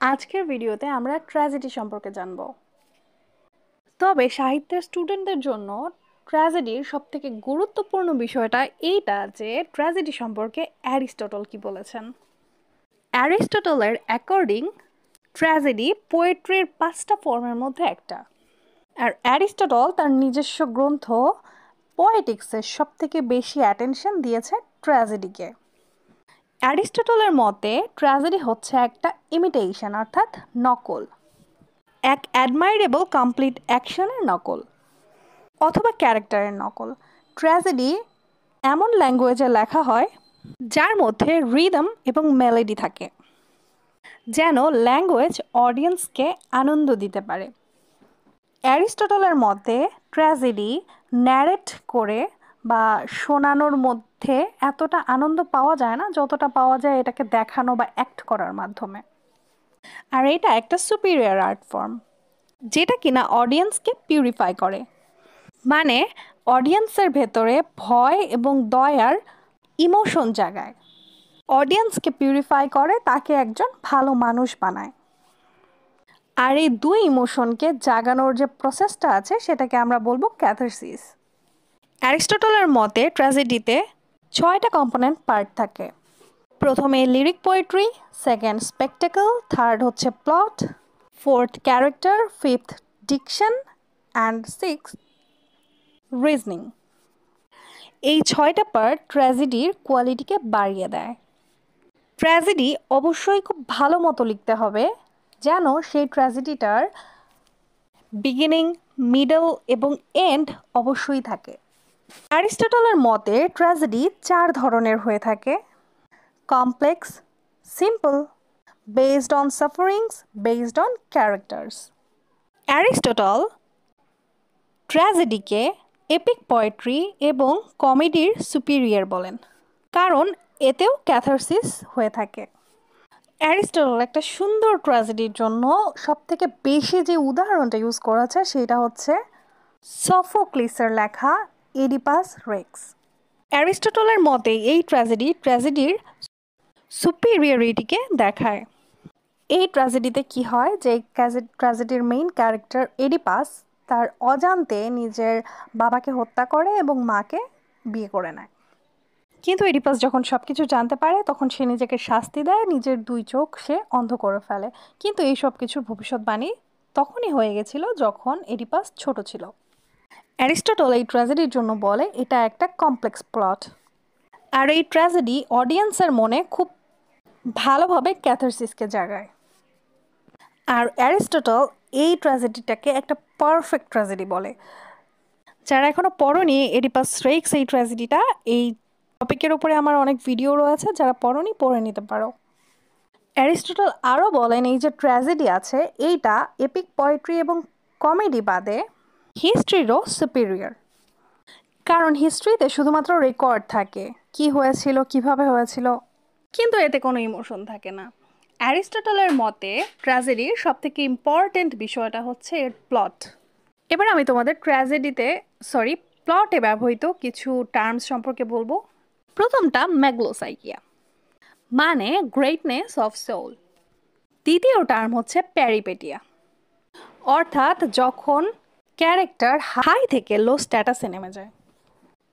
আজকের ভিডিওতে আমরা ট্র্যাজেডি সম্পর্কে জানব। তবে সাহিত্যের স্টুডেন্টদের জন্য ট্র্যাজেডির সবথেকে গুরুত্বপূর্ণ বিষয়টা এইটা যে ট্র্যাজেডি সম্পর্কে অ্যারিস্টটল কি বলেছেন। অ্যারিস্টটলের অ্যাকর্ডিং ট্র্যাজেডি পোয়েট্রির 5টা ফর্মের মধ্যে একটা। আর অ্যারিস্টটল তার নিজস্ব গ্রন্থ পোয়েটিক্সের সবথেকে বেশি অ্যাটেনশন দিয়েছে ট্র্যাজেডিকে। অ্যারিস্টটলের মতে ট্র্যাজেডি হচ্ছে একটা ইমিটেশন অর্থাৎ নকল, এক অ্যাডমাইরেবল কমপ্লিট অ্যাকশনের নকল অথবা ক্যারেক্টারের নকল। ট্র্যাজেডি এমন ল্যাঙ্গুয়েজে লেখা হয় যার মধ্যে রিদম এবং মেলোডি থাকে, যেন ল্যাঙ্গুয়েজ অডিয়েন্সকে আনন্দ দিতে পারে। অ্যারিস্টটলের মতে ট্র্যাজেডি ন্যারেট করে বা শোনানোর মধ্যে এতটা আনন্দ পাওয়া যায় না যতটা পাওয়া যায় এটাকে দেখানো বা অ্যাক্ট করার মাধ্যমে। আর এটা একটা সুপিরিয়র আর্ট ফর্ম যেটা কিনা অডিয়েন্সকে পিউরিফাই করে, মানে অডিয়েন্সের ভেতরে ভয় এবং দয়ার ইমোশন জাগায়, অডিয়েন্সকে পিউরিফাই করে, তাকে একজন ভালো মানুষ বানায়। আর এই দুই ইমোশনকে জাগানোর যে প্রসেসটা আছে সেটাকে আমরা বলবো ক্যাথারসিস। অ্যারিস্টটলের মতে ট্র্যাজেডিতে 6টা কম্পোনেন্ট পার্ট থাকে। প্রথমে lyric poetry, second spectacle, third হচ্ছে plot, fourth character, fifth diction and sixth reasoning. এই 6টা পার্ট ট্র্যাজেডির কোয়ালিটিকে বাড়িয়ে দেয়। ট্র্যাজেডি অবশ্যই খুব ভালো মতো লিখতে হবে যেন সেই ট্র্যাজেডিটার বিগিনিং, মিডল এবং এন্ড অবশ্যই থাকে। অ্যারিস্টটলের মতে ট্র্যাজেডি 4 ধরনের হয়ে থাকে: complex, simple, based on sufferings, based on characters. Aristotle ট্র্যাজেডিকে এপিক পোয়েট্রি এবং কমেডির সুপিরিয়র বলেন, কারণ এতেও ক্যাথারসিস হয়ে থাকে। অ্যারিস্টটল একটা সুন্দর ট্র্যাজেডির জন্য সবথেকে বেশি যে উদাহরণটা ইউজ করেছে সেটা হচ্ছে সফোক্লিসের লেখা এডিপাস রেক্স। অ্যারিস্টটলের মতে এই ট্র্যাজেডির সুপিরিয়রিটিকে দেখায়। এই ট্র্যাজেডিতে কি হয় যে ট্র্যাজেডির মেইন ক্যারেক্টার এডিপাস তার অজান্তে নিজের বাবাকে হত্যা করে এবং মাকে বিয়ে করে নেয়। কিন্তু এডিপাস যখন সব কিছু জানতে পারে তখন সে নিজেকে শাস্তি দেয়, নিজের 2 চোখ সে অন্ধ করে ফেলে। কিন্তু এই সব কিছুর ভবিষ্যৎবাণী তখনই হয়ে গেছিল যখন এডিপাস ছোট ছিল। অ্যারিস্টটল এই ট্র্যাজেডির জন্য বলে এটা একটা কমপ্লেক্স প্লট। আর এই ট্র্যাজেডি অডিয়েন্সের মনে খুব ভালোভাবে ক্যাথারসিসকে জাগায়। আর অ্যারিস্টটল এই ট্র্যাজেডিটাকে একটা পারফেক্ট ট্র্যাজেডি বলে। যারা এখনো পড়োনি এডিপাস রেক্স এই ট্র্যাজেডিটা, এই টপিকের উপরে আমার অনেক ভিডিও রয়েছে, যারা পড়োনি পড়ে নিতে পারো। অ্যারিস্টটল আরও বলেন এই যে ট্র্যাজেডি আছে এইটা এপিক পোয়েট্রি এবং কমেডি বাদে হিস্ট্রিরও সুপিরিয়র, কারণ হিস্ট্রিতে শুধুমাত্র রেকর্ড থাকে কি হয়েছিল, কিভাবে হয়েছিল, কিন্তু এতে কোনো ইমোশন থাকে না। অ্যারিস্টটলের মতে ট্র্যাজেডির সবথেকে ইম্পর্টেন্ট বিষয়টা হচ্ছে এর প্লট। এবার আমি তোমাদের প্লটে ব্যবহৃত কিছু টার্মস সম্পর্কে বলবো। প্রথমটা ম্যাগলোসাইকিয়া, মানে গ্রেটনেস অফ সোল। দ্বিতীয় টার্ম হচ্ছে প্যারিপেটিয়া, অর্থাৎ যখন ক্যারেক্টার হাই থেকে লো স্ট্যাটাসে নেমে যায়।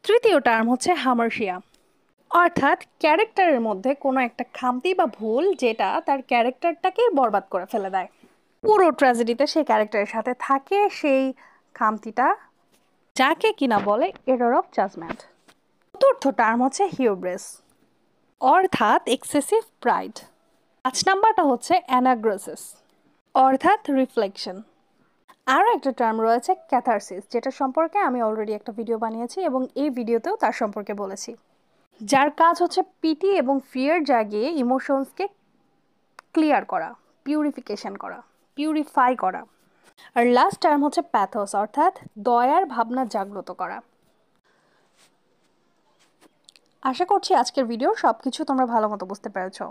তৃতীয় টার্ম হচ্ছে হামার্শিয়া, অর্থাৎ ক্যারেক্টারের মধ্যে কোনো একটা খামতি বা ভুল যেটা তার ক্যারেক্টারটাকে বরবাদ করে ফেলে দেয়। পুরো ট্র্যাজেডিতে সেই ক্যারেক্টারের সাথে থাকে সেই খামতিটা, যাকে কিনা বলে এরর অফ জাজমেন্ট। চতুর্থ টার্ম হচ্ছে হিউব্রিস, অর্থাৎ এক্সেসিভ প্রাইড। 5 নাম্বারটা হচ্ছে অ্যানাগ্রোসিস, অর্থাৎ রিফ্লেকশন। আরও একটা টার্ম রয়েছে ক্যাথারসিস, যেটা সম্পর্কে আমি অলরেডি একটা ভিডিও বানিয়েছি এবং এই ভিডিওতেও তার সম্পর্কে বলেছি, যার কাজ হচ্ছে পিটি এবং ফিয়ার জাগিয়ে ইমোশনসকে ক্লিয়ার করা, পিউরিফাই করা। আর লাস্ট টার্ম হচ্ছে প্যাথোস, অর্থাৎ দয়ার ভাবনা জাগ্রত করা। আশা করছি আজকের ভিডিও সব কিছু তোমরা ভালো মতো বুঝতে পেরেছো।